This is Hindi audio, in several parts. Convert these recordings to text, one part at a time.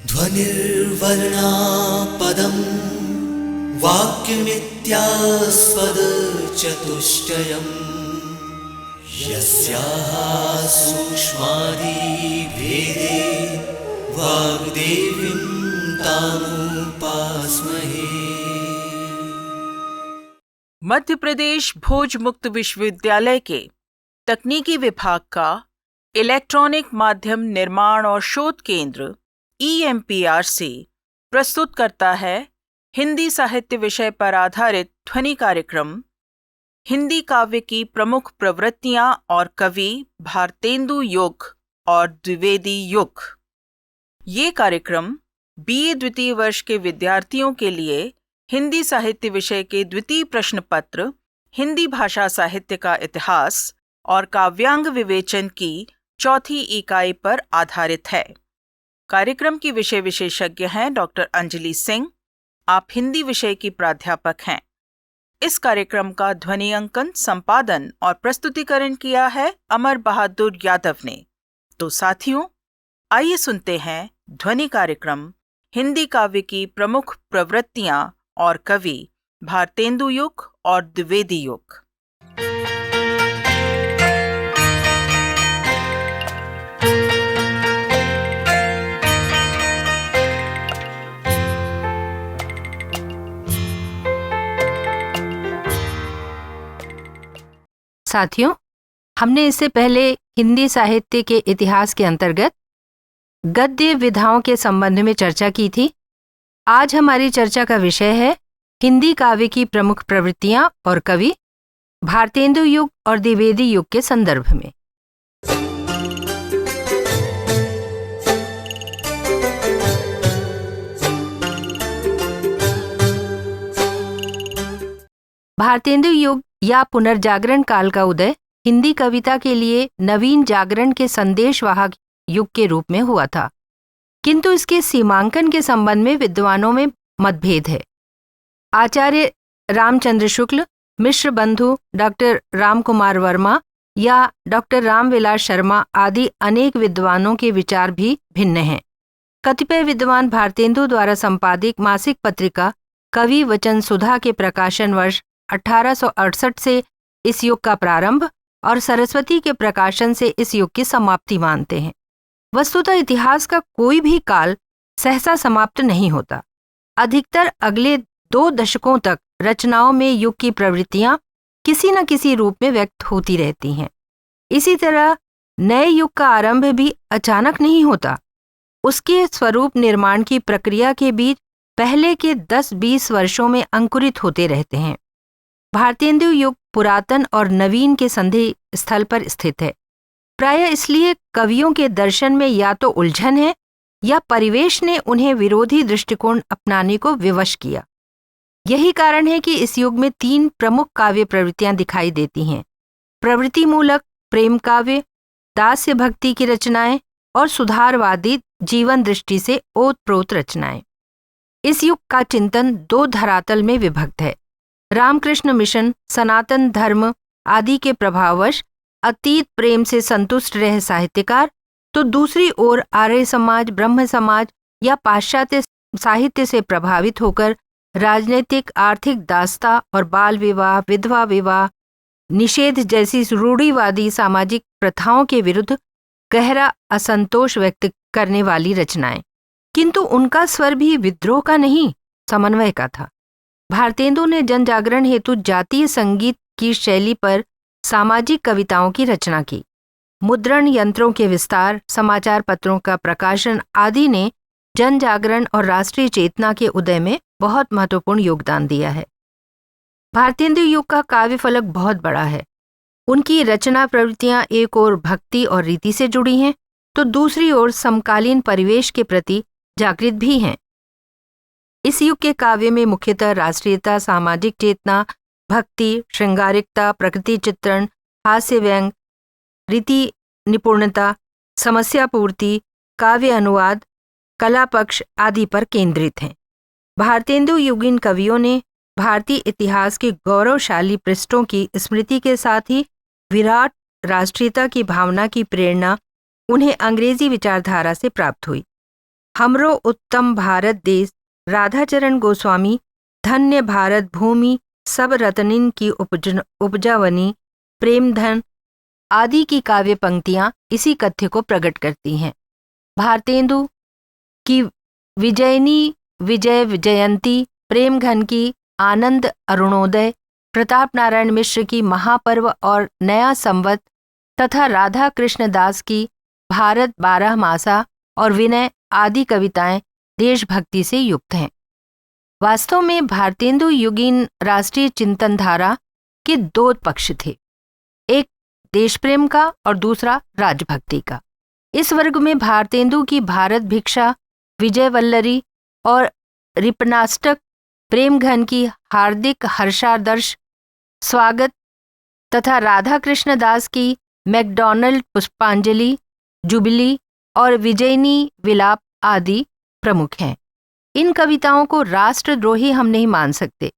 ध्वनिर्वर्णा पदं वाक्यमित्यास्पदचतुष्टयम् यस्याः सूक्ष्मादिभेदे वाग्देवीं तामुपास्महे। मध्य प्रदेश भोज मुक्त विश्वविद्यालय के तकनीकी विभाग का इलेक्ट्रॉनिक माध्यम निर्माण और शोध केंद्र EMPRC प्रस्तुत करता है हिंदी साहित्य विषय पर आधारित ध्वनि कार्यक्रम हिंदी काव्य की प्रमुख प्रवृत्तियां और कवि भारतेंदु युग और द्विवेदी युग। ये कार्यक्रम BA द्वितीय वर्ष के विद्यार्थियों के लिए हिंदी साहित्य विषय के द्वितीय प्रश्न पत्र हिंदी भाषा साहित्य का इतिहास और काव्यांग विवेचन की चौथी इकाई पर आधारित है। कार्यक्रम की विषय विशेषज्ञ हैं डॉक्टर अंजलि सिंह। आप हिंदी विषय की प्राध्यापक हैं। इस कार्यक्रम का ध्वनि अंकन, संपादन और प्रस्तुतिकरण किया है अमर बहादुर यादव ने। तो साथियों, आइए सुनते हैं ध्वनि कार्यक्रम हिंदी काव्य की प्रमुख प्रवृत्तियां और कवि भारतेंदु युग और द्विवेदी युग। साथियों, हमने इससे पहले हिंदी साहित्य के इतिहास के अंतर्गत गद्य विधाओं के संबंध में चर्चा की थी। आज हमारी चर्चा का विषय है हिंदी काव्य की प्रमुख प्रवृत्तियां और कवि भारतेंदु युग और द्विवेदी युग के संदर्भ में। भारतेंदु युग या पुनर्जागरण काल का उदय हिंदी कविता के लिए नवीन जागरण के संदेशवाहक युग के रूप में हुआ था, किंतु इसके सीमांकन के संबंध में विद्वानों में मतभेद है। आचार्य रामचंद्र शुक्ल, मिश्र बंधु, डॉक्टर रामकुमार वर्मा या डॉक्टर रामविलास शर्मा आदि अनेक विद्वानों के विचार भी भिन्न हैं। कतिपय विद्वान भारतेंदु द्वारा संपादित मासिक पत्रिका कवि वचन सुधा के प्रकाशन वर्ष 1868 से इस युग का प्रारंभ और सरस्वती के प्रकाशन से इस युग की समाप्ति मानते हैं। वस्तुतः इतिहास का कोई भी काल सहसा समाप्त नहीं होता। अधिकतर अगले 2 दशकों तक रचनाओं में युग की प्रवृत्तियां किसी न किसी रूप में व्यक्त होती रहती हैं। इसी तरह नए युग का आरंभ भी अचानक नहीं होता। उसके स्वरूप निर्माण की प्रक्रिया के बीच पहले के 10-20 वर्षों में अंकुरित होते रहते हैं। भारतेंदु युग पुरातन और नवीन के संधि स्थल पर स्थित है। प्रायः इसलिए कवियों के दर्शन में या तो उलझन है या परिवेश ने उन्हें विरोधी दृष्टिकोण अपनाने को विवश किया। यही कारण है कि इस युग में 3 प्रमुख काव्य प्रवृत्तियां दिखाई देती हैं: प्रवृत्तिमूलक प्रेम काव्य, दास्य भक्ति की रचनाएं और सुधारवादी जीवन दृष्टि से ओतप्रोत रचनाएं। इस युग का चिंतन 2 धरातल में विभक्त है। रामकृष्ण मिशन, सनातन धर्म आदि के प्रभाववश अतीत प्रेम से संतुष्ट रहे साहित्यकार, तो दूसरी ओर आर्य समाज, ब्रह्म समाज या पाश्चात्य साहित्य से प्रभावित होकर राजनीतिक, आर्थिक दास्ता और बाल विवाह, विधवा विवाह निषेध जैसी रूढ़िवादी सामाजिक प्रथाओं के विरुद्ध गहरा असंतोष व्यक्त करने वाली रचनाएं। किंतु उनका स्वर भी विद्रोह का नहीं, समन्वय का था। भारतेंदु ने जन जागरण हेतु जातीय संगीत की शैली पर सामाजिक कविताओं की रचना की। मुद्रण यंत्रों के विस्तार, समाचार पत्रों का प्रकाशन आदि ने जन जागरण और राष्ट्रीय चेतना के उदय में बहुत महत्वपूर्ण योगदान दिया है। भारतेंदु युग का काव्य फलक बहुत बड़ा है। उनकी रचना प्रवृत्तियां एक ओर भक्ति और रीति से जुड़ी हैं, तो दूसरी ओर समकालीन परिवेश के प्रति जागृत भी हैं। इस युग के काव्य में मुख्यतः राष्ट्रीयता, सामाजिक चेतना, भक्ति, श्रृंगारिकता, प्रकृति चित्रण, हास्य व्यंग, रीति निपुणता, समस्या पूर्ति, काव्य अनुवाद, कला पक्ष आदि पर केंद्रित हैं। भारतेंदु युगीन कवियों ने भारतीय इतिहास के गौरवशाली पृष्ठों की स्मृति के साथ ही विराट राष्ट्रीयता की भावना की प्रेरणा उन्हें अंग्रेजी विचारधारा से प्राप्त हुई। हमरो उत्तम भारत देश, राधाचरण गोस्वामी, धन्य भारत भूमि, सब रतनिन की उपजावनी, प्रेम धन आदि की काव्य पंक्तियां इसी कथ्य को प्रकट करती हैं। भारतेंदु की विजयनी विजय जयंती, प्रेम घन की आनंद अरुणोदय, प्रताप नारायण मिश्र की महापर्व और नया संवत तथा राधा कृष्ण दास की भारत 12 मासा और विनय आदि कविताएं देशभक्ति से युक्त हैं। वास्तव में भारतेंदु युगीन राष्ट्रीय चिंतन धारा के दो पक्ष थे, एक देश प्रेम का और दूसरा राजभक्ति का। इस वर्ग में भारतेंदु की भारत भिक्षा, विजय वल्लरी और रिपनाष्टक, प्रेम घन की हार्दिक हर्षादर्श स्वागत तथा राधा कृष्ण दास की मैकडॉनल्ड पुष्पांजलि, जुबिली और विजयनी विलाप आदि प्रमुख हैं। इन कविताओं को राष्ट्रद्रोही हम नहीं मान सकते,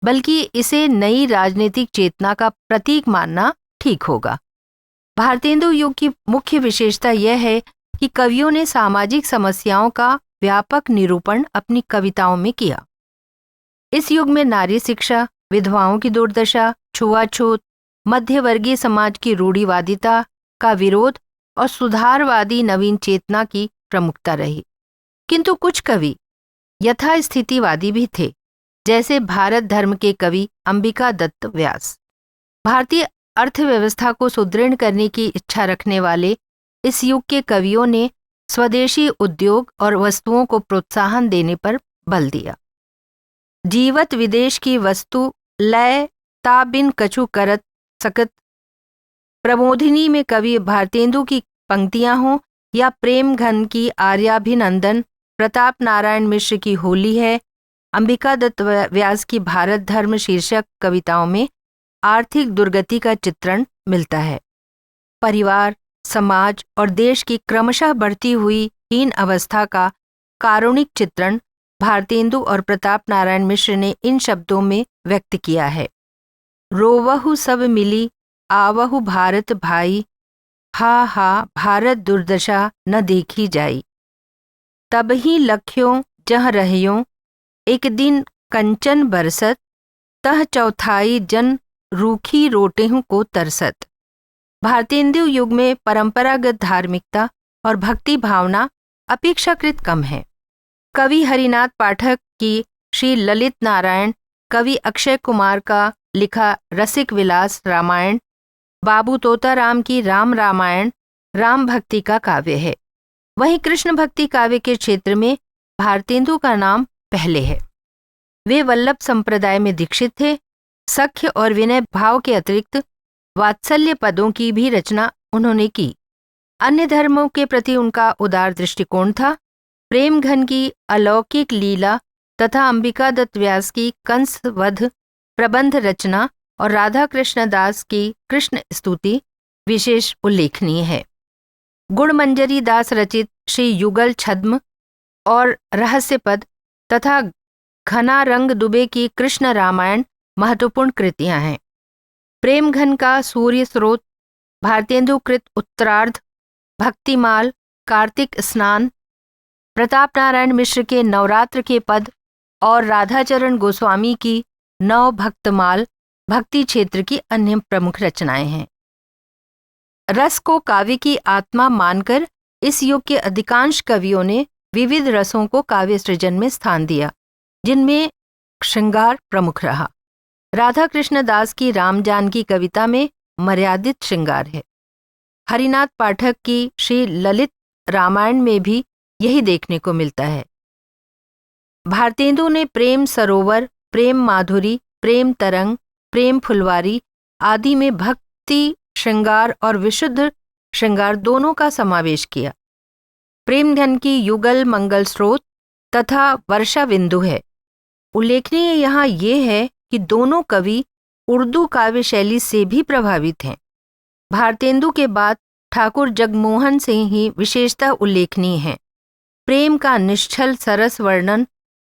बल्कि इसे नई राजनीतिक चेतना का प्रतीक मानना ठीक होगा। भारतेंदु युग की मुख्य विशेषता यह है कि कवियों ने सामाजिक समस्याओं का व्यापक निरूपण अपनी कविताओं में किया। इस युग में नारी शिक्षा, विधवाओं की दुर्दशा, छुआछूत, मध्यवर्गीय समाज की रूढ़िवादिता का विरोध और सुधारवादी नवीन चेतना की प्रमुखता रही। किंतु कुछ कवि यथास्थितिवादी भी थे, जैसे भारत धर्म के कवि अंबिका दत्त व्यास। भारतीय अर्थव्यवस्था को सुदृढ़ करने की इच्छा रखने वाले इस युग के कवियों ने स्वदेशी उद्योग और वस्तुओं को प्रोत्साहन देने पर बल दिया। जीवत विदेश की वस्तु लय ता बिन कछु करत सकत। प्रमोदिनी में कवि भारतेंदु की पंक्तियां हों या प्रेम घन की आर्याभिनंदन, प्रताप नारायण मिश्र की होली है, अंबिका दत्त व्यास की भारत धर्म शीर्षक कविताओं में आर्थिक दुर्गति का चित्रण मिलता है। परिवार, समाज और देश की क्रमशः बढ़ती हुई हीन अवस्था का कारुणिक चित्रण भारतेंदु और प्रताप नारायण मिश्र ने इन शब्दों में व्यक्त किया है। रोवहु सब मिली आवहु भारत भाई, हा हा भारत दुर्दशा न देखी जाई। तब ही लख्यों जह रहियों एक दिन कंचन बरसत, तह चौथाई जन रूखी रोटेहु को तरसत। भारतेंदु युग में परंपरागत धार्मिकता और भक्ति भावना अपेक्षाकृत कम है। कवि हरिनाथ पाठक की श्री ललित नारायण, कवि अक्षय कुमार का लिखा रसिक विलास रामायण, बाबू तोताराम की राम रामायण राम भक्ति का काव्य है। वहीं कृष्ण भक्ति काव्य के क्षेत्र में भारतेंदु का नाम पहले है। वे वल्लभ संप्रदाय में दीक्षित थे। सख्य और विनय भाव के अतिरिक्त वात्सल्य पदों की भी रचना उन्होंने की। अन्य धर्मों के प्रति उनका उदार दृष्टिकोण था। प्रेम घन की अलौकिक लीला तथा अंबिका दत्त व्यास की कंस वध प्रबंध रचना और राधा कृष्ण दास की कृष्ण स्तुति विशेष उल्लेखनीय है। गुणमंजरी दास रचित श्री युगल छद्म और रहस्यपद तथा घनारंग दुबे की कृष्ण रामायण महत्वपूर्ण कृतियां हैं। प्रेम घन का सूर्य स्रोत, भारतेंदु कृत उत्तरार्ध, भक्तिमाल, कार्तिक स्नान, प्रताप नारायण मिश्र के नवरात्र के पद और राधाचरण गोस्वामी की नव भक्तमाल भक्ति क्षेत्र की अन्य प्रमुख रचनाएं हैं। रस को काव्य की आत्मा मानकर इस युग के अधिकांश कवियों ने विविध रसों को काव्य सृजन में स्थान दिया, जिनमें श्रृंगार प्रमुख रहा। राधा कृष्ण दास की राम जानकी कविता में मर्यादित श्रृंगार है। हरिनाथ पाठक की श्री ललित रामायण में भी यही देखने को मिलता है। भारतेंदु ने प्रेम सरोवर, प्रेम माधुरी, प्रेम तरंग, प्रेम फुलवारी आदि में भक्ति श्रृंगार और विशुद्ध श्रृंगार दोनों का समावेश किया। प्रेम घन की युगल मंगल स्रोत तथा वर्षा बिंदु है। उल्लेखनीय यहाँ ये है कि दोनों कवि उर्दू काव्य शैली से भी प्रभावित हैं। भारतेंदु के बाद ठाकुर जगमोहन सिंह ही विशेषतः उल्लेखनीय हैं। प्रेम का निश्चल सरस वर्णन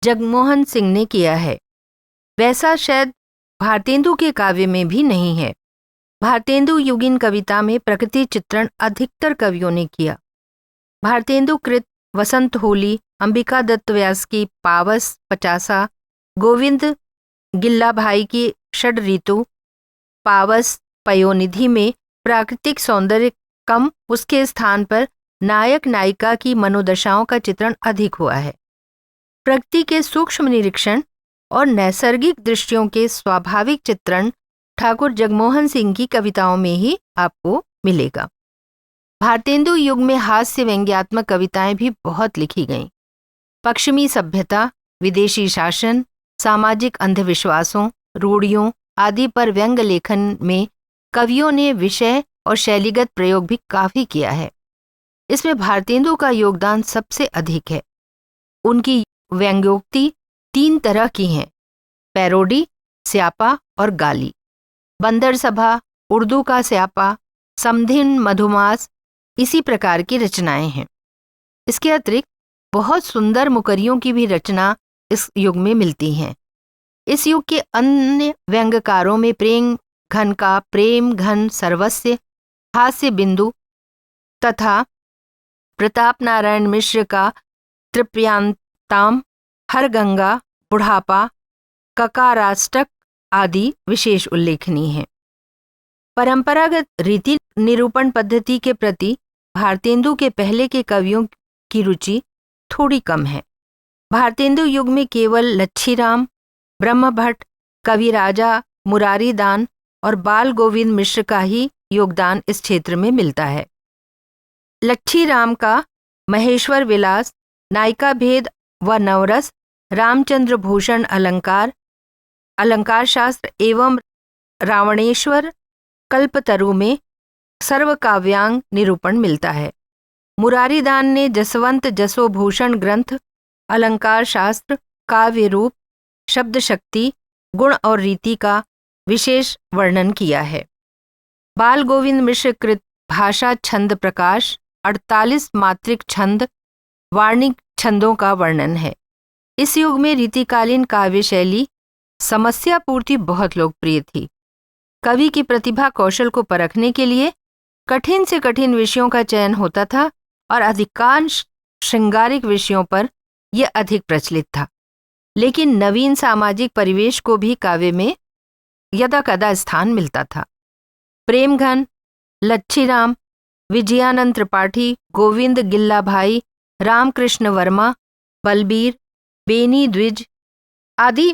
जगमोहन सिंह ने किया है, वैसा शायद भारतेंदु के काव्य में भी नहीं है। भारतेंदु युगीन कविता में प्रकृति चित्रण अधिकतर कवियों ने किया। भारतेंदु कृत वसंत होली, अंबिका दत्त व्यास की पावस पचासा, गोविंद गिल्लाभाई की षड ऋतु, पावस पयोनिधि में प्राकृतिक सौंदर्य कम, उसके स्थान पर नायक नायिका की मनोदशाओं का चित्रण अधिक हुआ है। प्रकृति के सूक्ष्म निरीक्षण और नैसर्गिक दृश्यों के स्वाभाविक चित्रण ठाकुर जगमोहन सिंह की कविताओं में ही आपको मिलेगा। भारतेंदु युग में हास्य व्यंग्यात्मक कविताएं भी बहुत लिखी गईं। पश्चिमी सभ्यता, विदेशी शासन, सामाजिक अंधविश्वासों, रूढ़ियों आदि पर व्यंग लेखन में कवियों ने विषय और शैलीगत प्रयोग भी काफी किया है। इसमें भारतेंदु का योगदान सबसे अधिक है। उनकी व्यंग्योक्ति 3 तरह की हैं: पैरोडी, स्यापा और गाली। बंदर सभा, उर्दू का स्यापा, समधिन, मधुमास इसी प्रकार की रचनाएं हैं। इसके अतिरिक्त बहुत सुंदर मुकरियों की भी रचना इस युग में मिलती हैं। इस युग के अन्य व्यंग्यकारों में प्रेम घन का प्रेम घन सर्वस्य, हास्य बिंदु तथा प्रताप नारायण मिश्र का तृप्यांताम, हरगंगा, बुढ़ापा, ककाराष्टक आदि विशेष उल्लेखनीय हैं। परंपरागत रीति निरूपण पद्धति के प्रति भारतेंदु के पहले के कवियों की रुचि थोड़ी कम है। भारतेंदु युग में केवल लच्छीराम, ब्रह्मभट्ट, कविराजा मुरारीदान और बाल गोविंद मिश्र का ही योगदान इस क्षेत्र में मिलता है। लच्छीराम का महेश्वर विलास, नायिका भेद व नवरस, रामचंद्र भूषण अलंकार, अलंकार शास्त्र एवं रावणेश्वर कल्पतरु में सर्वकाव्यांग निरूपण मिलता है। मुरारीदान ने जसवंत जसोभूषण ग्रंथ, अलंकार शास्त्र, काव्य रूप, शब्द शक्ति, गुण और रीति का विशेष वर्णन किया है। बाल गोविंद मिश्र कृत भाषा छंद प्रकाश 48 मात्रिक छंद, वार्णिक छंदों का वर्णन है। इस युग में रीतिकालीन काव्य शैली समस्या पूर्ति बहुत लोकप्रिय थी। कवि की प्रतिभा कौशल को परखने के लिए कठिन से कठिन विषयों का चयन होता था और अधिकांश श्रृंगारिक विषयों पर यह अधिक प्रचलित था। लेकिन नवीन सामाजिक परिवेश को भी काव्य में यदा कदा स्थान मिलता था। प्रेमघन, लच्छीराम, विजयानंद त्रिपाठी, गोविंद गिल्लाभाई, रामकृष्ण वर्मा, बलबीर, बेनी द्विज आदि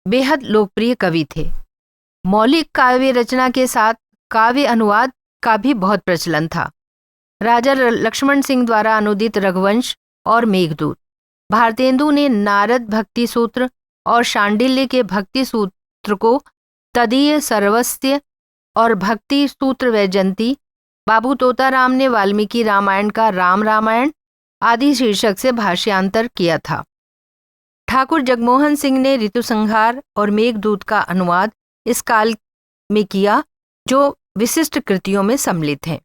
बेहद लोकप्रिय कवि थे। मौलिक काव्य रचना के साथ काव्य अनुवाद का भी बहुत प्रचलन था। राजा लक्ष्मण सिंह द्वारा अनुदित रघुवंश और मेघदूत, भारतेंदु ने नारद भक्ति सूत्र और शांडिल्य के भक्ति सूत्र को तदीय सर्वस्य और भक्ति सूत्र वैजंती, बाबू तोताराम ने वाल्मीकि रामायण का राम रामायण आदि शीर्षक से भाष्यांतर किया था। ठाकुर जगमोहन सिंह ने ऋतुसंहार और मेघदूत का अनुवाद इस काल में किया, जो विशिष्ट कृतियों में सम्मिलित हैं।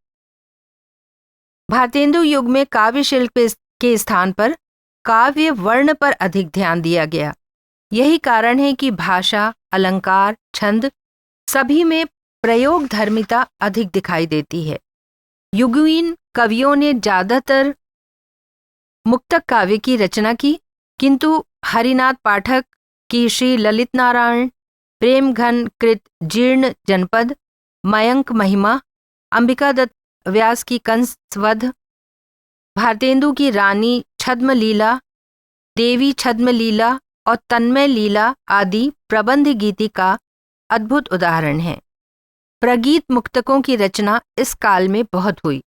भारतेंदु युग में काव्य शिल्प के स्थान पर काव्य वर्ण पर अधिक ध्यान दिया गया। यही कारण है कि भाषा, अलंकार, छंद सभी में प्रयोग धर्मिता अधिक दिखाई देती है। युगीन कवियों ने ज्यादातर मुक्तक काव्य की रचना की, किंतु हरिनाथ पाठक की श्री ललित नारायण, प्रेमघन कृत जीर्ण जनपद, मयंक महिमा, अंबिका दत्त व्यास की कंसवध, भारतेंदु की रानी छद्म लीला, देवी छद्म लीला और तन्मय लीला आदि प्रबंध गीति का अद्भुत उदाहरण है। प्रगीत मुक्तकों की रचना इस काल में बहुत हुई।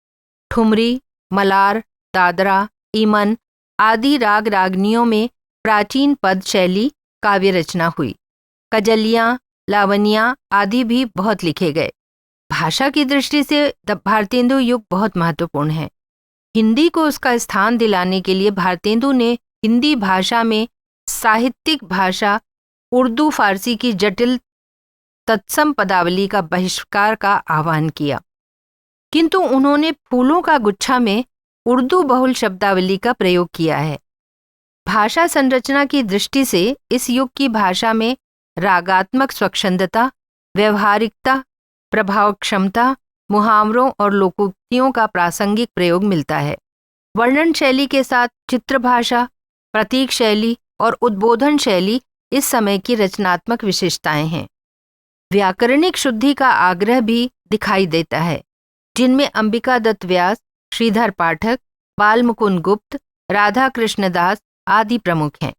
ठुमरी, मलार, दादरा, ईमन आदि राग रागनियों में प्राचीन पद शैली काव्य रचना हुई। कजलियाँ, लावनियाँ आदि भी बहुत लिखे गए। भाषा की दृष्टि से भारतेंदु युग बहुत महत्वपूर्ण है। हिंदी को उसका स्थान दिलाने के लिए भारतेंदु ने हिंदी भाषा में साहित्यिक भाषा उर्दू फारसी की जटिल तत्सम पदावली का बहिष्कार का आह्वान किया, किंतु उन्होंने फूलों का गुच्छा में उर्दू बहुल शब्दावली का प्रयोग किया है। भाषा संरचना की दृष्टि से इस युग की भाषा में रागात्मक स्वच्छंदता, व्यवहारिकता, प्रभाव क्षमता, मुहावरों और लोकोक्तियों का प्रासंगिक प्रयोग मिलता है। वर्णन शैली के साथ चित्र भाषा, प्रतीक शैली और उद्बोधन शैली इस समय की रचनात्मक विशेषताएं हैं। व्याकरणिक शुद्धि का आग्रह भी दिखाई देता है, जिनमें अंबिका दत्त व्यास, श्रीधर पाठक, बाल मुकुंद गुप्त, राधा कृष्ण दास आदि प्रमुख हैं।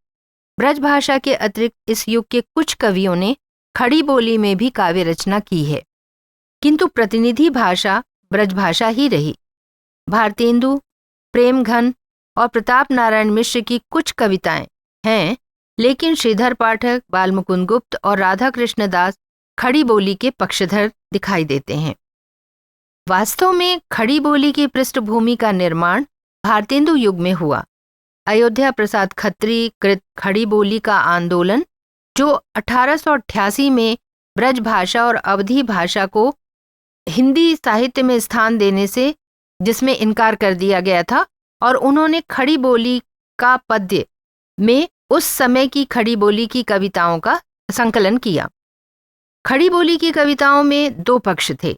ब्रज भाषा के अतिरिक्त इस युग के कुछ कवियों ने खड़ी बोली में भी काव्य रचना की है, किंतु प्रतिनिधि भाषा ब्रज भाषा ही रही। भारतेंदु, प्रेमघन और प्रताप नारायण मिश्र की कुछ कविताएं हैं, लेकिन श्रीधर पाठक, बाल मुकुंद गुप्त और राधा कृष्ण दास खड़ी बोली के पक्षधर दिखाई देते हैं। वास्तव में खड़ी बोली की पृष्ठभूमि का निर्माण भारतेंदु युग में हुआ। अयोध्या प्रसाद खत्री कृत खड़ी बोली का आंदोलन, जो 1888 में ब्रज भाषा और अवधी भाषा को हिंदी साहित्य में स्थान देने से जिसमें इनकार कर दिया गया था, और उन्होंने खड़ी बोली का पद्य में उस समय की खड़ी बोली की कविताओं का संकलन किया। खड़ी बोली की कविताओं में दो पक्ष थे,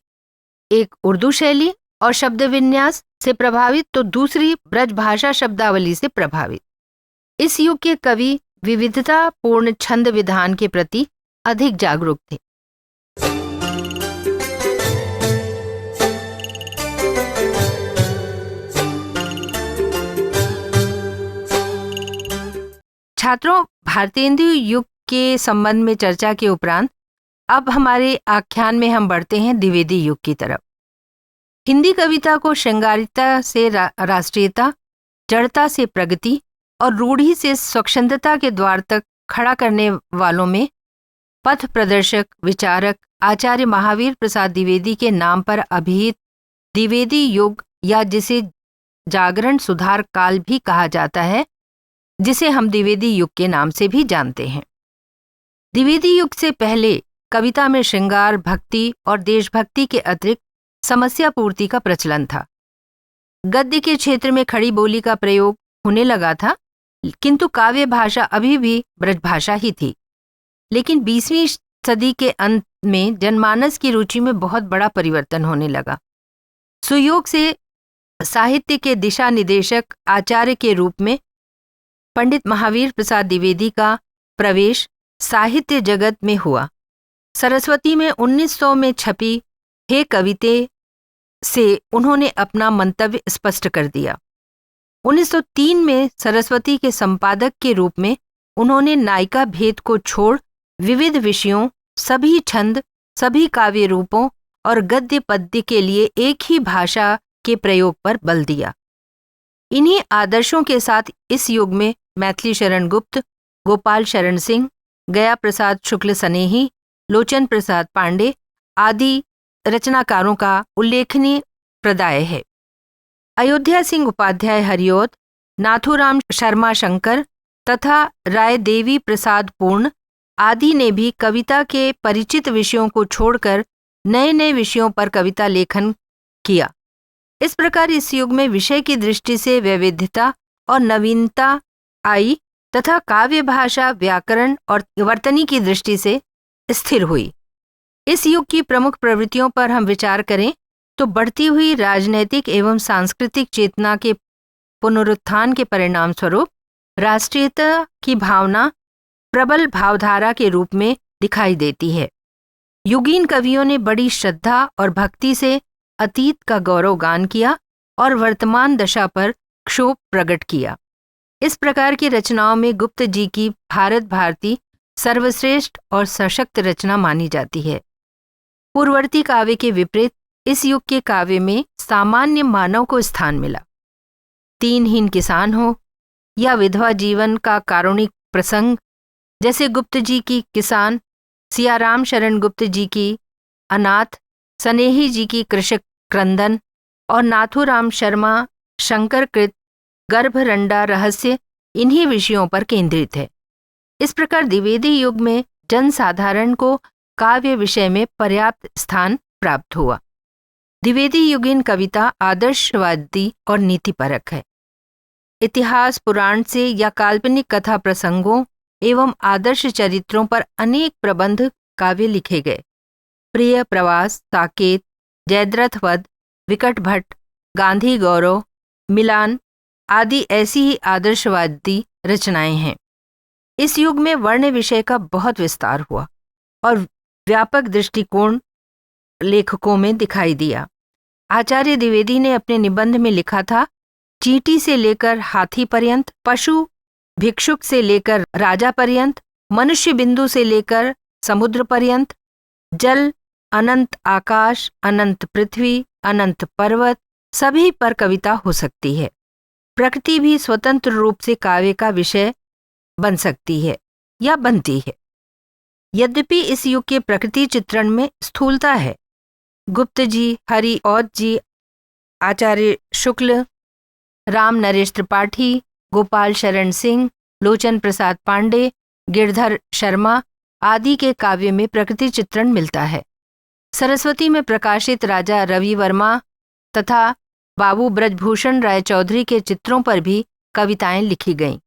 एक उर्दू शैली और शब्द विन्यास से प्रभावित, तो दूसरी ब्रज भाषा शब्दावली से प्रभावित। इस युग के कवि विविधता पूर्ण छंद विधान के प्रति अधिक जागरूक थे। छात्रों, भारतेंदु युग के संबंध में चर्चा के उपरांत अब हमारे आख्यान में हम बढ़ते हैं द्विवेदी युग की तरफ। हिंदी कविता को श्रृंगारिता से राष्ट्रीयता, जड़ता से प्रगति और रूढ़ि से स्वच्छंदता के द्वार तक खड़ा करने वालों में पथ प्रदर्शक, विचारक आचार्य महावीर प्रसाद द्विवेदी के नाम पर अभिहित द्विवेदी युग, या जिसे जागरण सुधार काल भी कहा जाता है, जिसे हम द्विवेदी युग के नाम से भी जानते हैं। द्विवेदी युग से पहले कविता में श्रृंगार, भक्ति और देशभक्ति के अतिरिक्त समस्या पूर्ति का प्रचलन था। गद्य के क्षेत्र में खड़ी बोली का प्रयोग होने लगा था, किंतु काव्य भाषा अभी भी ब्रज भाषा ही थी। लेकिन 20वीं सदी के अंत में जनमानस की रुचि में बहुत बड़ा परिवर्तन होने लगा। सुयोग से साहित्य के दिशा निदेशक आचार्य के रूप में पंडित महावीर प्रसाद द्विवेदी का प्रवेश साहित्य जगत में हुआ। सरस्वती में 1900 में छपी हे कविते से उन्होंने अपना मंतव्य स्पष्ट कर दिया। 1903 में सरस्वती के संपादक के रूप में उन्होंने नायिका भेद को छोड़ विविध विषयों, सभी छंद, सभी काव्य रूपों और गद्य पद्य के लिए एक ही भाषा के प्रयोग पर बल दिया। इन्हीं आदर्शों के साथ इस युग में मैथिली शरण गुप्त, गोपाल शरण सिंह, गया प्रसाद शुक्ल सनेही, लोचन प्रसाद पांडे आदि रचनाकारों का उल्लेखनीय प्रदाय है। अयोध्या सिंह उपाध्याय हरिऔध, नाथूराम शर्मा शंकर तथा राय देवी प्रसाद पूर्ण आदि ने भी कविता के परिचित विषयों को छोड़कर नए नए विषयों पर कविता लेखन किया। इस प्रकार इस युग में विषय की दृष्टि से वैविध्यता और नवीनता आई तथा काव्य भाषा, व्याकरण और वर्तनी की दृष्टि से स्थिर हुई। इस युग की प्रमुख प्रवृत्तियों पर हम विचार करें तो बढ़ती हुई राजनैतिक एवं सांस्कृतिक चेतना के पुनरुत्थान के परिणाम स्वरूप राष्ट्रीयता की भावना प्रबल भावधारा के रूप में दिखाई देती है। युगीन कवियों ने बड़ी श्रद्धा और भक्ति से अतीत का गौरव गान किया और वर्तमान दशा पर क्षोभ प्रकट किया। इस प्रकार की रचनाओं में गुप्त जी की भारत भारती सर्वश्रेष्ठ और सशक्त रचना मानी जाती है। पूर्ववर्ती काव्य के विपरीत इस युग के काव्य में सामान्य मानव को स्थान मिला। तीनहीन किसान हो या विधवा जीवन का कारुणिक प्रसंग, जैसे गुप्त जी की किसान, सियाराम शरण गुप्त जी की अनाथ, सनेही जी की कृषक क्रंदन और नाथूराम शर्मा शंकर कृत गर्भरंडा रहस्य इन्हीं विषयों पर केंद्रित है। इस प्रकार द्विवेदी युग में जनसाधारण को काव्य विषय में पर्याप्त स्थान प्राप्त हुआ। द्विवेदी युगीन कविता आदर्शवादी और नीतिपरक है। इतिहास, पुराण से या काल्पनिक कथा प्रसंगों एवं आदर्श चरित्रों पर अनेक प्रबंध काव्य लिखे गए। प्रिय प्रवास, साकेत, जयद्रथ वध, विकट भट्ट, गांधी गौरव, मिलान, आदि ऐसी ही आदर्शवादी रचनाएं हैं। इस युग में वर्ण विषय का बहुत विस्तार हुआ और व्यापक दृष्टिकोण लेखकों में दिखाई दिया। आचार्य द्विवेदी ने अपने निबंध में लिखा था, चींटी से लेकर हाथी पर्यंत, पशु भिक्षुक से लेकर राजा पर्यंत, मनुष्य बिंदु से लेकर समुद्र पर्यंत, जल, अनंत आकाश, अनंत पृथ्वी, अनंत पर्वत, सभी पर कविता हो सकती है। प्रकृति भी स्वतंत्र रूप से काव्य का विषय बन सकती है या बनती है। यद्यपि इस युग के प्रकृति चित्रण में स्थूलता है। गुप्त जी, हरिऔध जी, आचार्य शुक्ल, राम नरेश त्रिपाठी, गोपाल शरण सिंह, लोचन प्रसाद पांडे, गिरधर शर्मा आदि के काव्य में प्रकृति चित्रण मिलता है। सरस्वती में प्रकाशित राजा रवि वर्मा तथा बाबू ब्रजभूषण राय चौधरी के चित्रों पर भी कविताएं लिखी गईं।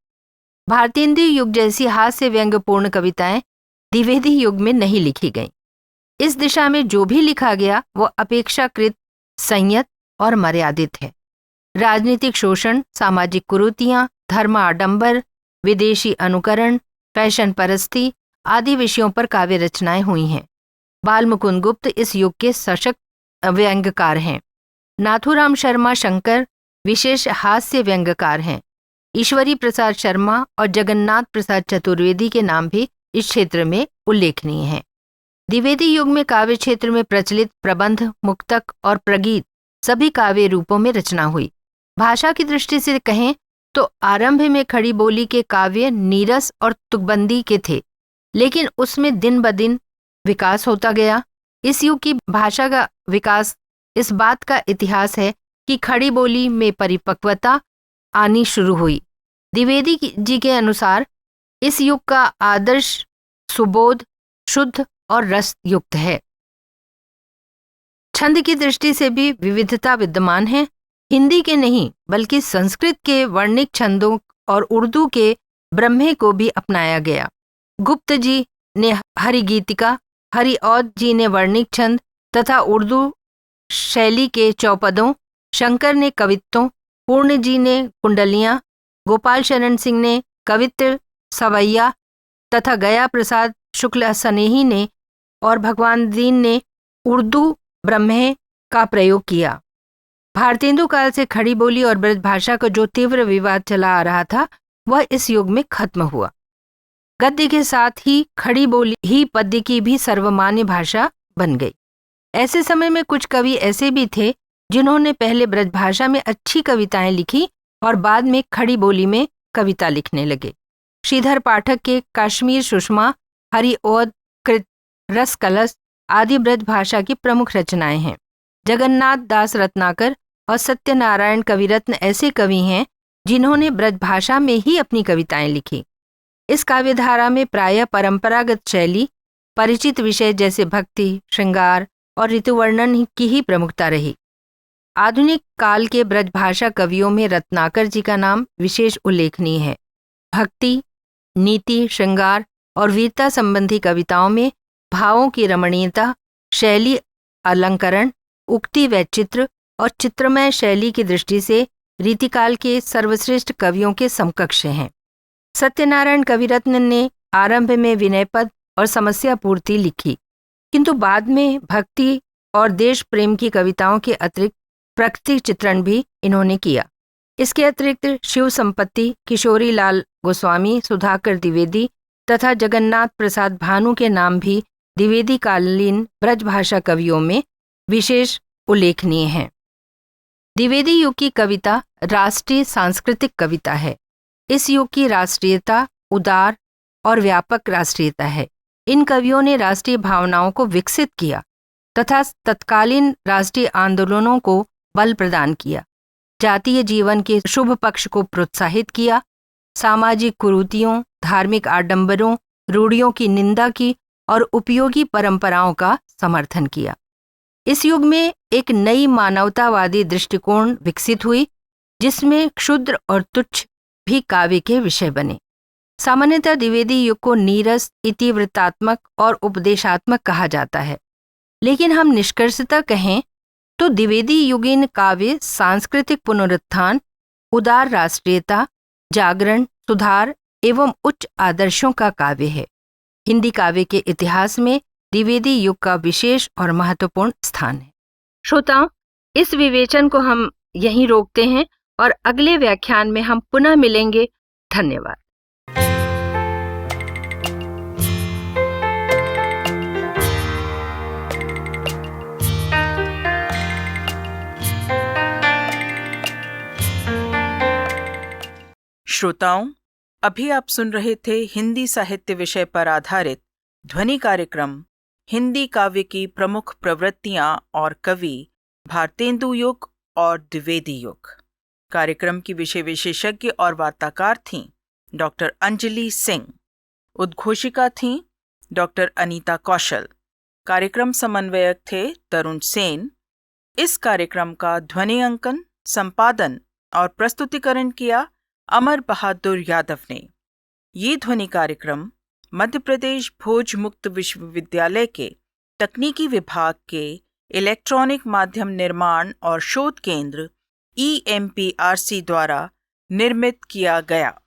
भारतेंदु युग जैसी हास्य व्यंग्यपूर्ण कविताएं द्विवेदी युग में नहीं लिखी गईं। इस दिशा में जो भी लिखा गया वह अपेक्षाकृत संयत और मर्यादित है। राजनीतिक शोषण, सामाजिक कुरीतियां, धर्म आडंबर, विदेशी अनुकरण, फैशन परस्ती आदि विषयों पर काव्य रचनाएं हुई हैं। बालमुकुंद गुप्त इस युग के सशक्त व्यंग्यकार हैं। नाथूराम शर्मा शंकर विशेष हास्य व्यंग्यकार हैं। ईश्वरी प्रसाद शर्मा और जगन्नाथ प्रसाद चतुर्वेदी के नाम भी इस क्षेत्र में उल्लेखनीय हैं। द्विवेदी युग में काव्य क्षेत्र में प्रचलित प्रबंध, मुक्तक और प्रगीत सभी काव्य रूपों में रचना हुई। भाषा की दृष्टि से कहें तो आरंभ में खड़ी बोली के काव्य नीरस और तुकबंदी के थे, लेकिन उसमें दिन ब दिन विकास होता गया। इस युग की भाषा का विकास इस बात का इतिहास है कि खड़ी बोली में परिपक्वता आनी शुरू हुई। द्विवेदी जी के अनुसार इस युग का आदर्श सुबोध, शुद्ध और रस युक्त है। छंद की दृष्टि से भी विविधता विद्यमान है। हिंदी के नहीं बल्कि संस्कृत के वर्णिक छंदों और उर्दू के ब्रह्मे को भी अपनाया गया। गुप्त जी ने हरिगीतिका, हरिऔध जी ने वर्णिक छंद तथा उर्दू शैली के चौपदों, शंकर ने कवित्तों, पूर्ण जी ने कुंडलियां, गोपाल शरण सिंह ने कवित्र सवैया तथा गया प्रसाद शुक्ल सनेही ने और भगवान दीन ने उर्दू ब्रह्मे का प्रयोग किया। भारतेंदु काल से खड़ी बोली और ब्रज भाषा का जो तीव्र विवाद चला आ रहा था वह इस युग में खत्म हुआ। गद्य के साथ ही खड़ी बोली ही पद्य की भी सर्वमान्य भाषा बन गई। ऐसे समय में कुछ कवि ऐसे भी थे जिन्होंने पहले ब्रज भाषा में अच्छी कविताएं लिखी और बाद में खड़ी बोली में कविता लिखने लगे। श्रीधर पाठक के कश्मीर सुषमा, हरिऔध कृत, रस कलश आदि ब्रज भाषा की प्रमुख रचनाएं हैं। जगन्नाथ दास रत्नाकर और सत्यनारायण कविरत्न ऐसे कवि हैं जिन्होंने ब्रज भाषा में ही अपनी कविताएं लिखी। इस काव्यधारा में प्रायः परंपरागत शैली, परिचित विषय जैसे भक्ति, श्रृंगार और ऋतुवर्णन की ही प्रमुखता रही। आधुनिक काल के ब्रजभाषा कवियों में रत्नाकर जी का नाम विशेष उल्लेखनीय है। भक्ति, नीति, श्रृंगार और वीरता संबंधी कविताओं में भावों की रमणीयता, शैली, अलंकरण, उक्ति वैचित्र और चित्रमय शैली की दृष्टि से रीतिकाल के सर्वश्रेष्ठ कवियों के समकक्ष हैं। सत्यनारायण कविरत्न ने आरंभ में विनय पद और समस्या पूर्ति लिखी, किंतु बाद में भक्ति और देश प्रेम की कविताओं के अतिरिक्त प्रकृति चित्रण भी इन्होंने किया। इसके अतिरिक्त शिव संपत्ति, किशोरी लाल गोस्वामी, सुधाकर द्विवेदी तथा जगन्नाथ प्रसाद भानु के नाम भी द्विवेदी कालीन ब्रजभाषा कवियों में विशेष उल्लेखनीय हैं। द्विवेदी युग की कविता राष्ट्रीय सांस्कृतिक कविता है। इस युग की राष्ट्रीयता उदार और व्यापक राष्ट्रीयता है। इन कवियों ने राष्ट्रीय भावनाओं को विकसित किया तथा तत्कालीन राष्ट्रीय आंदोलनों को बल प्रदान किया, जातीय जीवन के शुभ पक्ष को प्रोत्साहित किया, सामाजिक कुरीतियों, धार्मिक आडंबरों, रूढ़ियों की निंदा की और उपयोगी परंपराओं का समर्थन किया। इस युग में एक नई मानवतावादी दृष्टिकोण विकसित हुई जिसमें क्षुद्र और तुच्छ भी काव्य के विषय बने। सामान्यतः द्विवेदी युग को नीरस, इतिवृत्तात्मक और उपदेशात्मक कहा जाता है, लेकिन हम निष्कर्षतः कहें तो द्विवेदी युगीन काव्य सांस्कृतिक पुनरुत्थान उदार राष्ट्रीयता, जागरण, सुधार एवं उच्च आदर्शों का काव्य है। हिंदी काव्य के इतिहास में द्विवेदी युग का विशेष और महत्वपूर्ण स्थान है। श्रोताओं, इस विवेचन को हम यहीं रोकते हैं और अगले व्याख्यान में हम पुनः मिलेंगे। धन्यवाद। श्रोताओं, अभी आप सुन रहे थे हिंदी साहित्य विषय पर आधारित ध्वनि कार्यक्रम हिंदी काव्य की प्रमुख प्रवृत्तियां और कवि भारतेंदु युग और द्विवेदी युग। कार्यक्रम की विषय विशेषज्ञ और वार्ताकार थीं डॉक्टर अंजलि सिंह। उद्घोषिका थीं डॉक्टर अनीता कौशल। कार्यक्रम समन्वयक थे तरुण सेन। इस कार्यक्रम का ध्वनि अंकन, संपादन और प्रस्तुतिकरण किया अमर बहादुर यादव ने। ये ध्वनि कार्यक्रम मध्य प्रदेश भोज मुक्त विश्वविद्यालय के तकनीकी विभाग के इलेक्ट्रॉनिक माध्यम निर्माण और शोध केंद्र EMPRC द्वारा निर्मित किया गया।